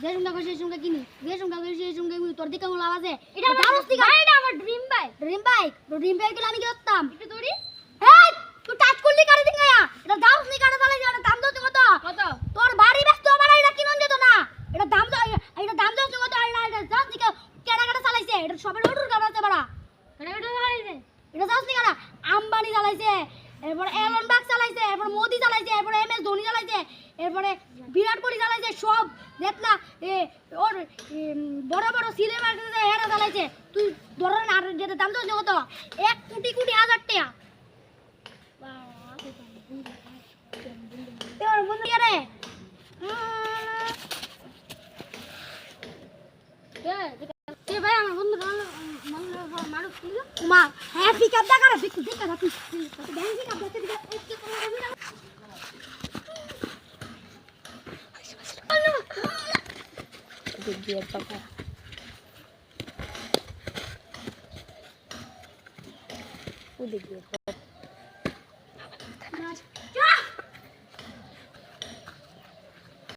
যে সঙ্গে কইছিস সেই সঙ্গে কিনি যে সঙ্গে কইছিস সেই সঙ্গে তোর দিকে লাভ আছে এটা আমার ড্রিম বাইক ড্রিম বাইক আমি কি করতাম একটু দৌড়ি এই তুই টাচ করলি কারে দিন গায়া এটা দাও নি কারে চালাই এটা দাম দাও কত কত তোর বাড়ি ব্যস্ত আমার এটা কিনন যেত না এটা দাম দাও কত আর এটা দাও নি কেডা কেডা চালাইছে এটা সবের অর্ডার করা আছে বড়া এটা চালাইছে এটা দাও নি কারা আম্বানি চালাইছে এরপর এলন মাস্ক চালাইছে এরপর মোদি চালাইছে এরপর এমএস ধোনি চালাইছে এরপরে বিরাট কোহলি চালাইছে সব দেখ না ওর বড় বড় সিনেমা এরা চালাইছে তুই ধরে না আর যেটা দাম দাও কত 1 কোটি কোটি হাজার টাকা তোর বন্ধু রে এ ভাই আমার বন্ধু মানুষ ছিল মা হ্যাঁ পিকআপ দেখা রে পিকআপ দেখা তুই ব্যাংক পিকআপ দেখতে দিকে কি করবি না দিয়ে পাকা ও দেখি